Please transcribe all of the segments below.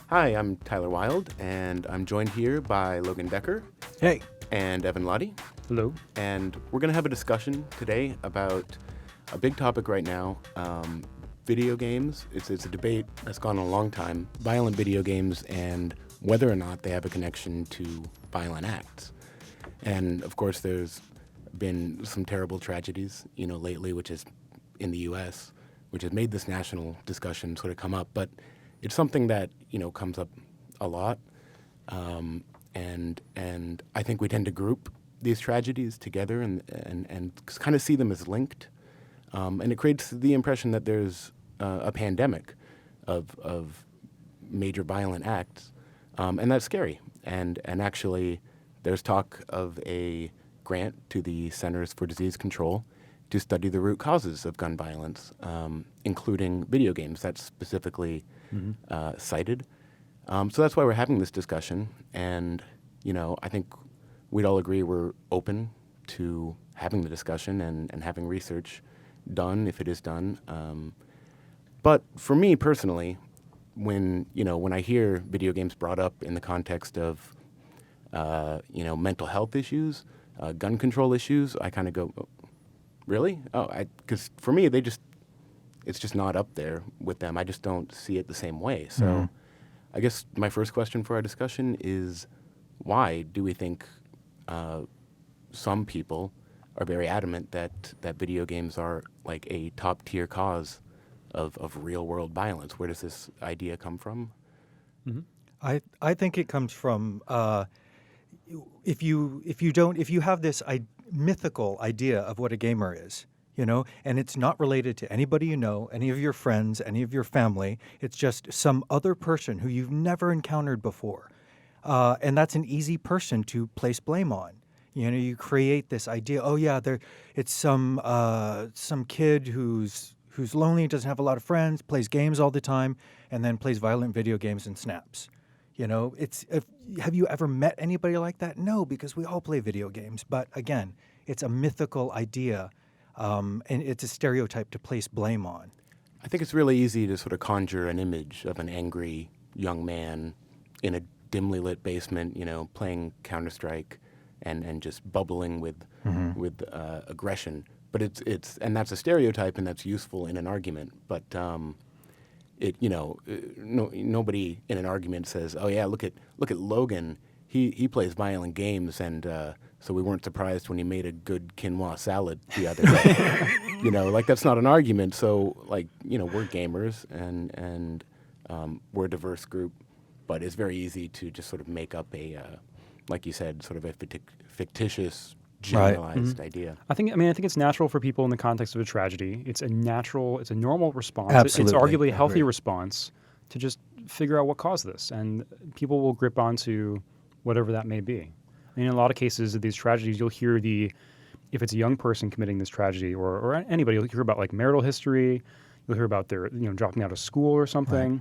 Hi, I'm Tyler Wild, and I'm joined here by Logan Becker Hey. and Evan Lottie. Hello. And we're going to have a discussion today about a big topic right now, video games. It's a debate that's gone on a long time, violent video games and whether or not they have a connection to violent acts. And of course, there's been some terrible tragedies, lately, which is in the U.S., which has made this national discussion sort of come up. But it's something that comes up a lot, and I think we tend to group these tragedies together and kind of see them as linked, and it creates the impression that there's a pandemic of major violent acts, and that's scary. And actually, there's talk of a grant to the Centers for Disease Control to study the root causes of gun violence, including video games. That's specifically cited. So that's why we're having this discussion. And, I think we'd all agree we're open to having the discussion and having research done if it is done. But for me personally, when I hear video games brought up in the context of, mental health issues, gun control issues, I kind of go, oh, really? Oh, because for me, it's just not up there with them. I just don't see it the same way. So I guess my first question for our discussion is, why do we think some people are very adamant that video games are like a top tier cause of real world violence? Where does this idea come from? I think it comes from if you have this mythical idea of what a gamer is, and it's not related to anybody any of your friends, any of your family. It's just some other person who you've never encountered before, and that's an easy person to place blame on. You create this idea. Oh yeah, it's some kid who's lonely, doesn't have a lot of friends, plays games all the time, and then plays violent video games and snaps. Have you ever met anybody like that? No, because we all play video games. But again, it's a mythical idea, and it's a stereotype to place blame on. I think it's really easy to sort of conjure an image of an angry young man in a dimly lit basement, playing Counter-Strike and just bubbling with aggression. But it's and that's a stereotype, and that's useful in an argument. But nobody in an argument says, "Oh yeah, look at Logan. He plays violent games, and so we weren't surprised when he made a good quinoa salad the other day." Like that's not an argument. So we're gamers, and we're a diverse group, but it's very easy to just sort of make up a, like you said, sort of a fictitious, generalized idea. I think it's natural for people in the context of a tragedy. It's a normal response. Absolutely. It's arguably a healthy response to just figure out what caused this, and people will grip onto whatever that may be. In a lot of cases of these tragedies, you'll hear if it's a young person committing this tragedy or anybody, you'll hear about like marital history. You'll hear about their dropping out of school or something,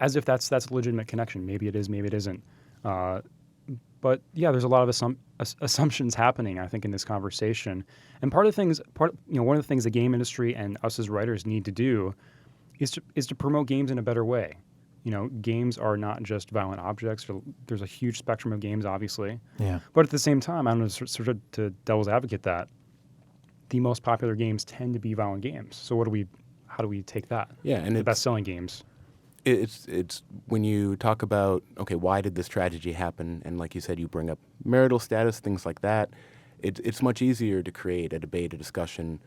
as if that's a legitimate connection. Maybe it is, maybe it isn't. But yeah, there's a lot of assumptions happening, I think, in this conversation. And one of the things the game industry and us as writers need to do is to promote games in a better way. Games are not just violent objects. There's a huge spectrum of games, obviously. Yeah. But at the same time, I'm going to sort of to devil's advocate that the most popular games tend to be violent games. So how do we take that? Yeah, and the best-selling games. It's when you talk about, okay, why did this tragedy happen? And like you said, you bring up marital status, things like that. It's much easier to create a debate, a discussion,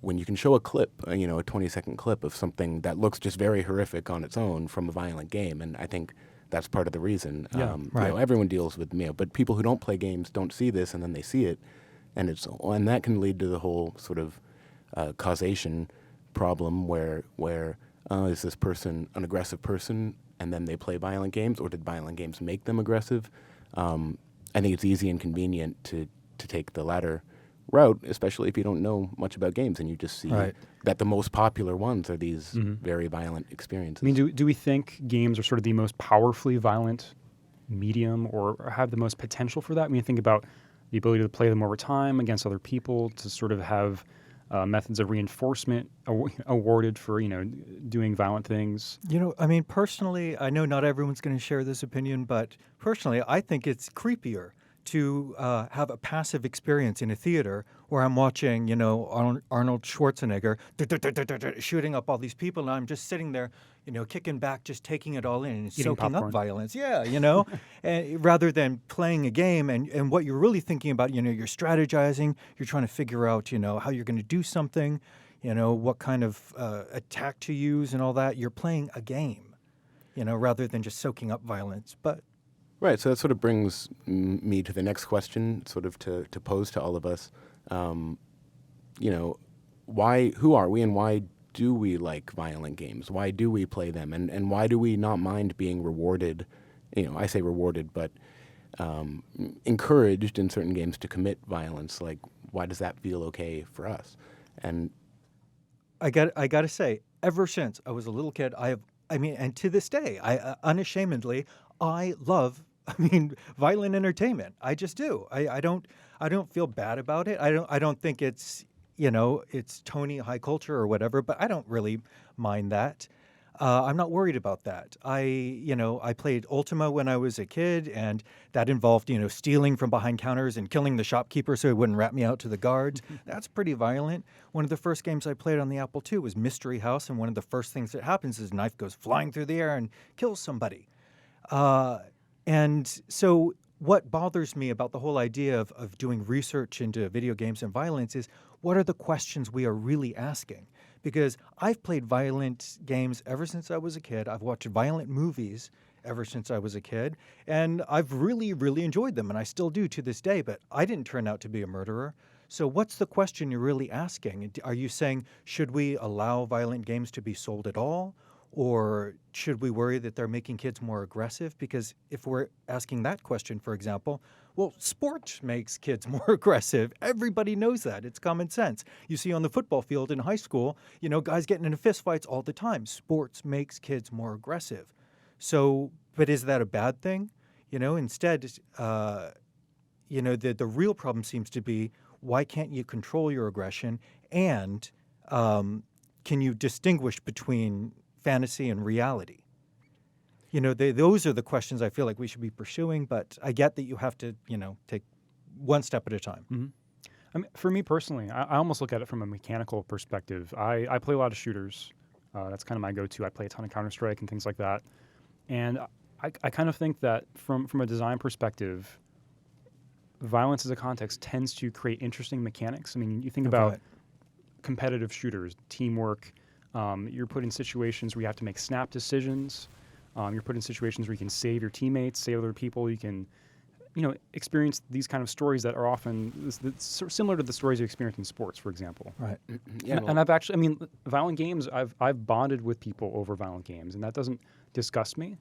when you can show a clip, a 20-second clip of something that looks just very horrific on its own from a violent game. And I think that's part of the reason. Everyone deals with, but people who don't play games don't see this, and then they see it. And that can lead to the whole sort of causation problem where is this person an aggressive person, and then they play violent games, or did violent games make them aggressive? I think it's easy and convenient to take the latter route, especially if you don't know much about games and you just see that the most popular ones are these very violent experiences. Do we think games are sort of the most powerfully violent medium, or have the most potential for that? Think about the ability to play them over time against other people, to sort of have methods of reinforcement awarded for doing violent things. I mean, personally, I know not everyone's going to share this opinion, but personally, I think it's creepier to have a passive experience in a theater where I'm watching, Arnold Schwarzenegger shooting up all these people, and I'm just sitting there, kicking back, just taking it all in and Eating soaking popcorn. up violence. Yeah, and rather than playing a game and what you're really thinking about, you're strategizing, you're trying to figure out, how you're going to do something, what kind of attack to use and all that. You're playing a game, rather than just soaking up violence. But Right. So that sort of brings me to the next question, sort of to pose to all of us. Who are we and why do we like violent games? Why do we play them? And why do we not mind being rewarded? I say rewarded, but encouraged in certain games to commit violence. Like, why does that feel okay for us? And I got to say, ever since I was a little kid, and to this day, I unashamedly, I love, violent entertainment. I just do. I don't feel bad about it. I don't think it's, it's Tony high culture or whatever, but I don't really mind that. I'm not worried about that. I played Ultima when I was a kid, and that involved, stealing from behind counters and killing the shopkeeper so he wouldn't rat me out to the guards. That's pretty violent. One of the first games I played on the Apple II was Mystery House, and one of the first things that happens is a knife goes flying through the air and kills somebody. And so what bothers me about the whole idea of doing research into video games and violence is, what are the questions we are really asking? Because I've played violent games ever since I was a kid. I've watched violent movies ever since I was a kid, and I've really, really enjoyed them, and I still do to this day, but I didn't turn out to be a murderer. So what's the question you're really asking? Are you saying, should we allow violent games to be sold at all? Or should we worry that they're making kids more aggressive? Because if we're asking that question, for example, well, sport makes kids more aggressive. Everybody knows that. It's common sense. You see on the football field in high school, guys getting into fistfights all the time. Sports makes kids more aggressive. So, but is that a bad thing? Instead, the real problem seems to be, why can't you control your aggression? And can you distinguish between fantasy and reality? Those are the questions I feel like we should be pursuing, but I get that you have to, take one step at a time. Mm-hmm. For me personally, I almost look at it from a mechanical perspective. I play a lot of shooters. That's kind of my go-to. I play a ton of Counter-Strike and things like that. And I kind of think that from a design perspective, violence as a context tends to create interesting mechanics. You think about competitive shooters, teamwork. You're put in situations where you have to make snap decisions. You're put in situations where you can save your teammates, save other people. You can, experience these kind of stories that are often similar to the stories you experience in sports, for example. Right. Yeah, and I've actually, violent games, I've bonded with people over violent games, and that doesn't disgust me.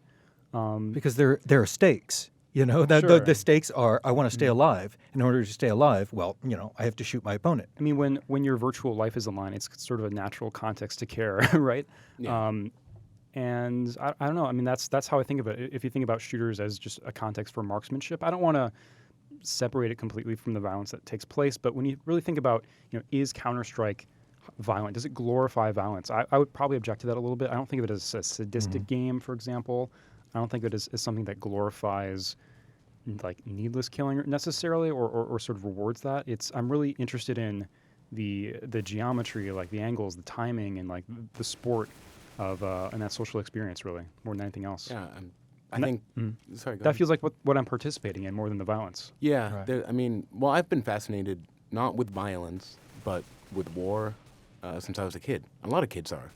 Because there are stakes. Sure. The stakes are, I want to stay alive. In order to stay alive, well, I have to shoot my opponent. When your virtual life is on the line, it's sort of a natural context to care, right? Yeah. And I don't know. That's how I think of it. If you think about shooters as just a context for marksmanship, I don't want to separate it completely from the violence that takes place. But when you really think about, is Counter-Strike violent? Does it glorify violence? I would probably object to that a little bit. I don't think of it as a sadistic game, for example. I don't think of it as something that glorifies like needless killing necessarily, or sort of rewards that. I'm really interested in the geometry, like the angles, the timing, and like the sport of and that social experience, really, more than anything else. Yeah, I think. Sorry, go that ahead. feels like what I'm participating in more than the violence. Yeah, Right. I've been fascinated not with violence, but with war since I was a kid. A lot of kids are.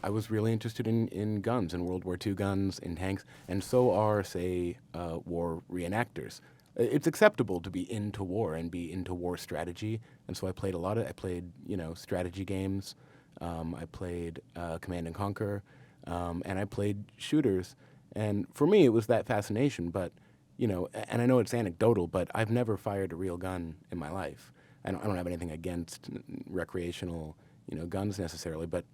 I was really interested in guns, in World War II guns, in tanks, and so are, say, war reenactors. It's acceptable to be into war and be into war strategy, and so I played strategy games. I played Command and Conquer, and I played shooters. And for me, it was that fascination. But, and I know it's anecdotal, but I've never fired a real gun in my life. I don't have anything against recreational, guns necessarily, but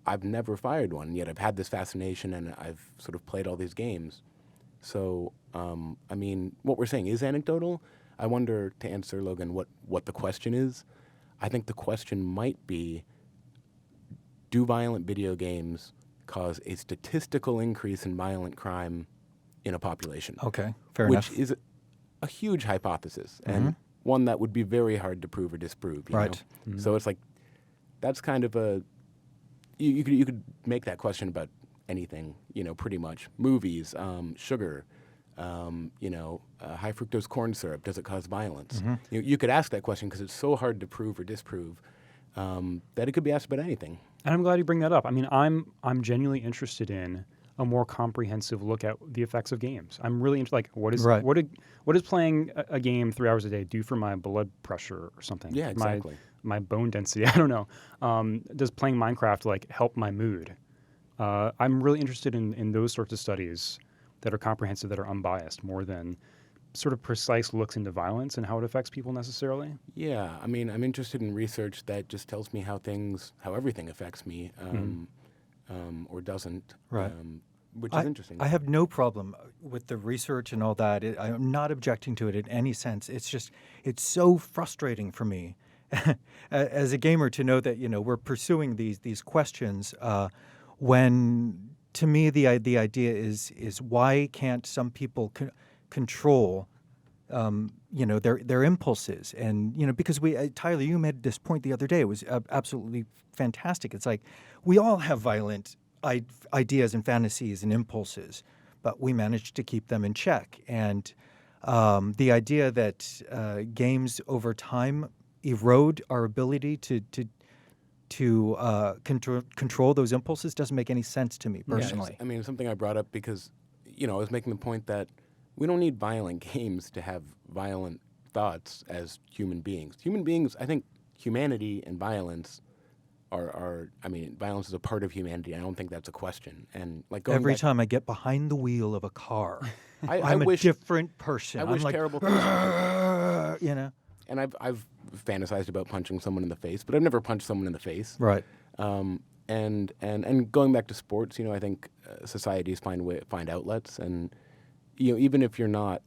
I've never fired one. Yet I've had this fascination, and I've sort of played all these games. So, what we're saying is anecdotal. I wonder, to answer, Logan, what the question is. I think the question might be, do violent video games cause a statistical increase in violent crime in a population? Okay, fair Which enough. is a huge hypothesis, and one that would be very hard to prove or disprove. You Right. know? So it's like, that's kind of a, you could make that question about anything, you know, pretty much. Movies, sugar, high fructose corn syrup, does it cause violence? You could ask that question because it's so hard to prove or disprove that it could be asked about anything. And I'm glad you bring that up. I mean, I'm genuinely interested in a more comprehensive look at the effects of games. I'm really into like what Right. What is playing a game 3 hours a day do for my blood pressure or something? Yeah, exactly. My bone density. I don't know. Does playing Minecraft like help my mood? I'm really interested in those sorts of studies that are comprehensive, that are unbiased, more than sort of precise looks into violence and how it affects people necessarily. Yeah, I mean, I'm interested in research that just tells me how everything affects me, or doesn't, Right. which is interesting. I have no problem with the research and all that. I'm not objecting to it in any sense. It's just, it's so frustrating for me as a gamer to know that, we're pursuing these questions when, to me, the idea is why can't some people control their impulses? And because Tyler, you made this point the other day. It was absolutely fantastic. It's like we all have violent ideas and fantasies and impulses, but we manage to keep them in check. And the idea that games over time erode our ability to control those impulses doesn't make any sense to me personally. Yeah, I mean, it's something I brought up because, I was making the point that we don't need violent games to have violent thoughts as human beings. Human beings, I think humanity and violence violence is a part of humanity. I don't think that's a question. And like going Every back, time I get behind the wheel of a car, I I'm wish, a different person. I I'm wish like, terrible things. And I've fantasized about punching someone in the face, but I've never punched someone in the face. Right. And going back to sports, I think societies find outlets, and even if you're not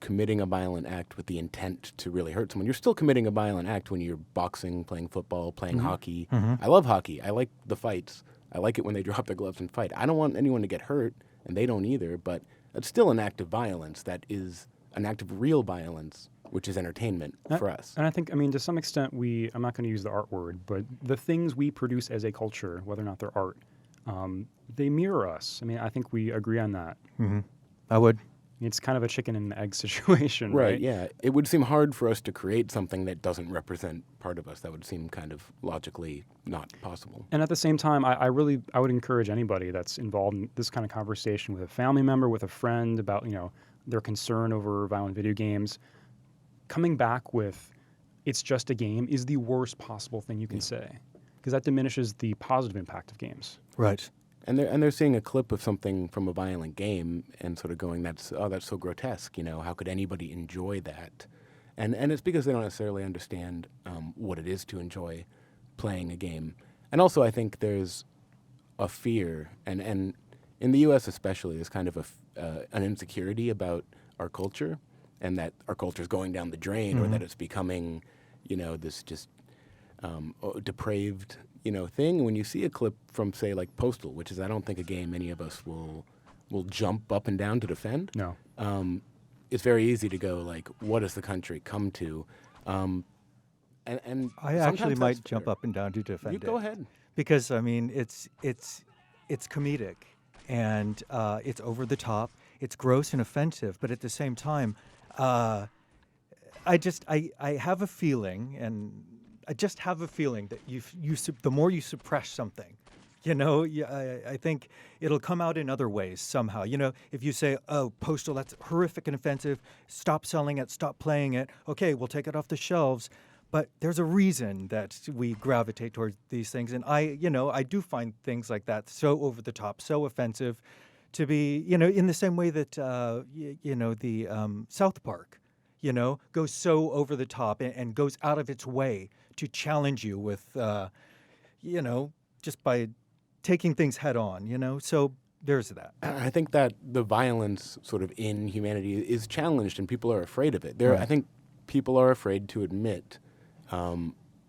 committing a violent act with the intent to really hurt someone, you're still committing a violent act when you're boxing, playing football, playing hockey. I love hockey. I like the fights. I like it when they drop their gloves and fight. I don't want anyone to get hurt, and they don't either, but it's still an act of violence that is an act of real violence, which is entertainment for us. And I think, to some extent, I'm not going to use the art word, but the things we produce as a culture, whether or not they're art, they mirror us. I think we agree on that. I would. It's kind of a chicken and egg situation, right? Yeah. It would seem hard for us to create something that doesn't represent part of us. That would seem kind of logically not possible. And at the same time, I would encourage anybody that's involved in this kind of conversation with a family member, with a friend about, their concern over violent video games, coming back with, it's just a game, is the worst possible thing you can say, because that diminishes the positive impact of games. Right. And they're seeing a clip of something from a violent game and sort of going, that's so grotesque. How could anybody enjoy that? And it's because they don't necessarily understand what it is to enjoy playing a game. And also, I think there's a fear, and in the U.S. especially, there's kind of an insecurity about our culture, and that our culture is going down the drain, or that it's becoming, this just depraved, thing. When you see a clip from, say, like Postal, which is, I don't think, a game any of us will jump up and down to defend. No. It's very easy to go like, what has the country come to? And I actually might jump up and down to defend it. You go ahead. Because it's comedic, and it's over the top. It's gross and offensive, but at the same time, I have a feeling, and I just have a feeling that the more you suppress something, I think it'll come out in other ways somehow. If you say, "Oh, Postal, that's horrific and offensive. Stop selling it. Stop playing it." Okay, we'll take it off the shelves. But there's a reason that we gravitate towards these things, and I do find things like that so over the top, so offensive, to be, in the same way that the South Park, goes so over the top and goes out of its way to challenge you with, just by taking things head on, So there's that. I think that the violence sort of in humanity is challenged, and people are afraid of it. Right. I think people are afraid to admit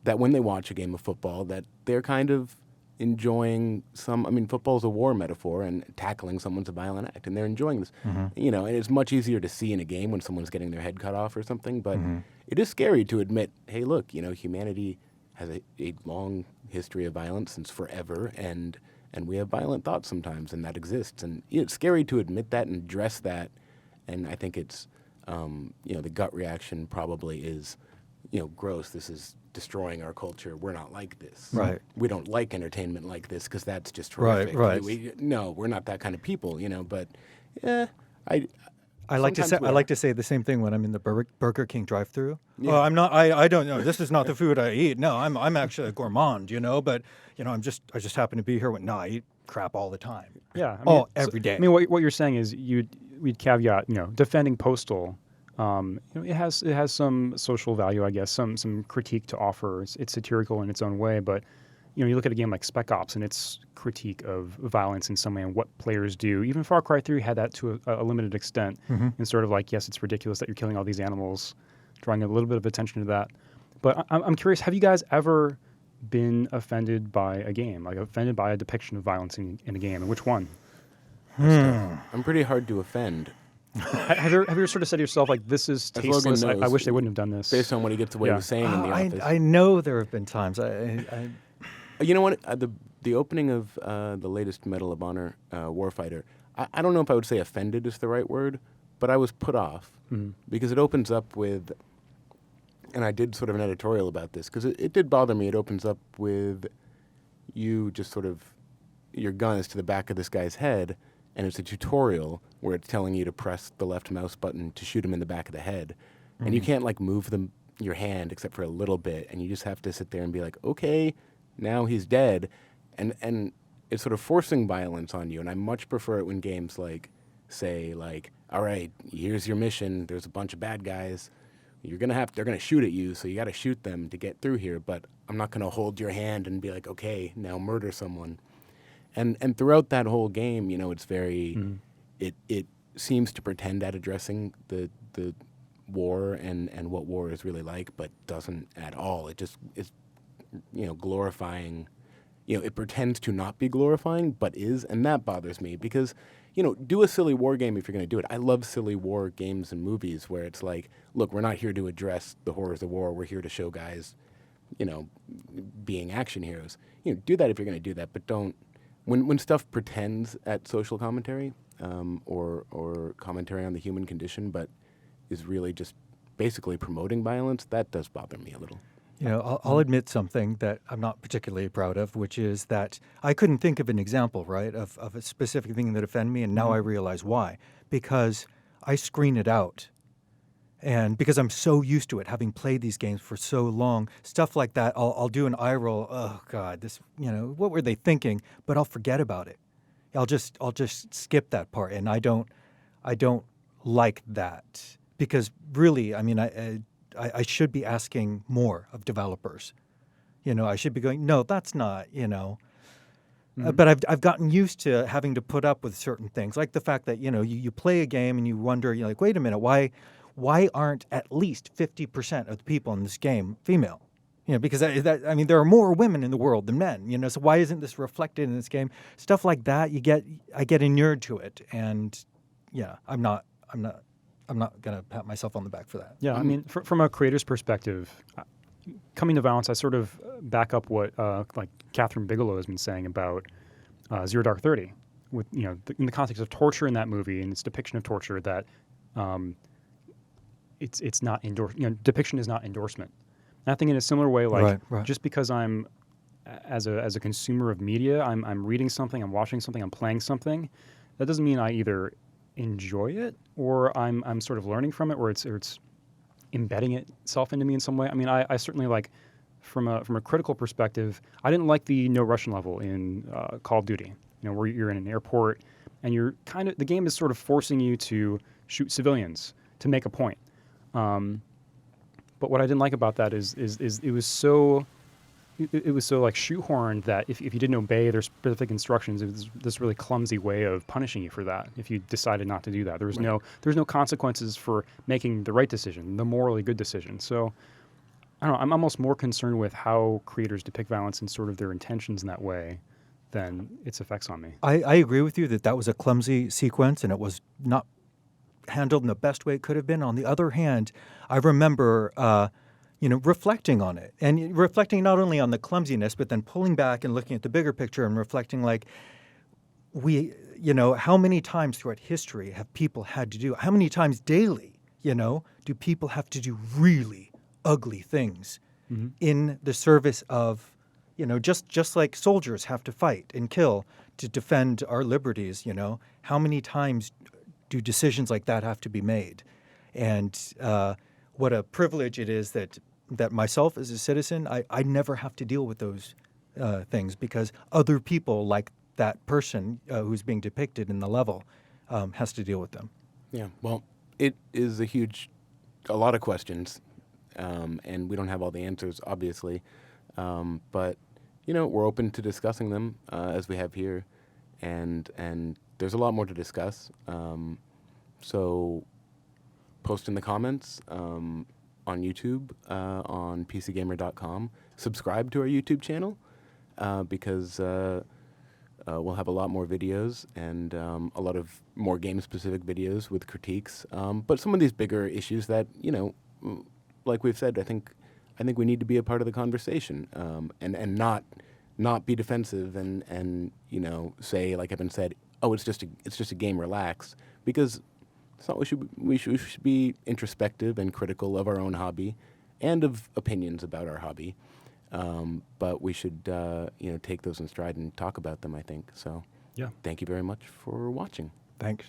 that when they watch a game of football, that they're kind of enjoying some. I mean, football's a war metaphor, and tackling someone's a violent act, and they're enjoying this. You know, and it's much easier to see in a game when someone's getting their head cut off or something. But it is scary to admit, hey, look, you know, humanity has a long history of violence since forever, and we have violent thoughts sometimes, and that exists. And it's scary to admit that and address that. And I think it's, you know, the gut reaction probably is, you know, gross. This is destroying our culture. We're not like this. Right. We don't like entertainment like this because that's just Right, horrific. right. No, we're not that kind of people, you know. But yeah, I like to say sometimes we I are. like to say the same thing when I'm in the Burger King drive-through. Yeah. Oh, I'm not. I don't know. This is not the food I eat. No, I'm actually a gourmand, you know. But you know, I just happen to be here. No, I eat crap all the time. Yeah. Every day. I mean, what you're saying is we'd caveat, you know, defending Postal. You know, it has some social value, I guess, some critique to offer. It's satirical in its own way, but you know, you look at a game like Spec Ops and its critique of violence in some way and what players do. Even Far Cry 3 had that to a limited extent, and sort of like, yes, it's ridiculous that you're killing all these animals, drawing a little bit of attention to that. But I'm curious, have you guys ever been offended by a game, like offended by a depiction of violence in a game, and which one? I'm pretty hard to offend. Have you ever sort of said to yourself, like, this is As Logan tasteless, I knows, wish they wouldn't have done this? Based on what he gets away Yeah. with saying in the office. I know there have been times. You know what? The opening of the latest Medal of Honor Warfighter, I don't know if I would say offended is the right word, but I was put off because it opens up with, and I did sort of an editorial about this because it did bother me. It opens up with you just sort of, your gun is to the back of this guy's head, and it's a tutorial where it's telling you to press the left mouse button to shoot him in the back of the head. And you can't like move your hand except for a little bit, and you just have to sit there and be like, okay, now he's dead. And it's sort of forcing violence on you, and I much prefer it when games like say like, all right, here's your mission, there's a bunch of bad guys, they're gonna shoot at you, so you gotta shoot them to get through here, but I'm not gonna hold your hand and be like, okay, now murder someone. And throughout that whole game, you know, it's very, it seems to pretend at addressing the war and what war is really like, but doesn't at all. It just is, you know, glorifying, you know, it pretends to not be glorifying, but is, and that bothers me because, you know, do a silly war game if you're going to do it. I love silly war games and movies where it's like, look, we're not here to address the horrors of war. We're here to show guys, you know, being action heroes. You know, do that if you're going to do that, but don't. When stuff pretends at social commentary or commentary on the human condition, but is really just basically promoting violence, that does bother me a little. You know, I'll admit something that I'm not particularly proud of, which is that I couldn't think of an example, right, of a specific thing that offended me, and now I realize why. Because I screen it out. And because I'm so used to it, having played these games for so long, stuff like that, I'll do an eye roll. Oh God, this, you know, what were they thinking? But I'll forget about it. I'll just skip that part, and I don't like that because really, I mean, I should be asking more of developers. You know, I should be going, no, that's not, you know. But I've gotten used to having to put up with certain things, like the fact that, you know, you play a game and you wonder, you're like, wait a minute, why aren't at least 50% of the people in this game female? You know, because I mean, there are more women in the world than men. You know, so why isn't this reflected in this game? Stuff like that, I get inured to it, and yeah, I'm not gonna pat myself on the back for that. Yeah, I mean, from a creator's perspective, coming to violence, I sort of back up what like Catherine Bigelow has been saying about Zero Dark 30, with, you know, in the context of torture in that movie and its depiction of torture, that it's not depiction is not endorsement. And I think in a similar way, like Right. just because I'm as a consumer of media, I'm reading something, I'm watching something, I'm playing something, that doesn't mean I either enjoy it or I'm sort of learning from it, or it's embedding itself into me in some way. I mean, I certainly, like, from a critical perspective, I didn't like the no Russian level in Call of Duty. You know, where you're in an airport and the game is sort of forcing you to shoot civilians to make a point. But what I didn't like about that is it was so like shoehorned that if you didn't obey their specific instructions, it was this really clumsy way of punishing you for that if you decided not to do that. There was no consequences for making the right decision, the morally good decision. So I don't know. I'm almost more concerned with how creators depict violence and sort of their intentions in that way than its effects on me. I agree with you that that was a clumsy sequence and it was not handled in the best way it could have been. On the other hand, I remember, reflecting on it and reflecting not only on the clumsiness, but then pulling back and looking at the bigger picture and reflecting like how many times throughout history have people had to do, how many times daily, do people have to do really ugly things in the service of, just like soldiers have to fight and kill to defend our liberties, how many times do decisions like that have to be made? And what a privilege it is that myself as a citizen, I never have to deal with those things because other people like that person who's being depicted in the level has to deal with them. Yeah, well, it is a lot of questions, and we don't have all the answers, obviously. But, we're open to discussing them as we have here, and there's a lot more to discuss. So post in the comments on YouTube, on pcgamer.com. Subscribe to our YouTube channel because we'll have a lot more videos and a lot of more game-specific videos with critiques. But some of these bigger issues that, like we've said, I think we need to be a part of the conversation and not be defensive and say, like Evan said, oh, it's just a game, relax, because it's not. We should be introspective and critical of our own hobby and of opinions about our hobby. But we should, take those in stride and talk about them, I think. So, Yeah. Thank you very much for watching. Thanks.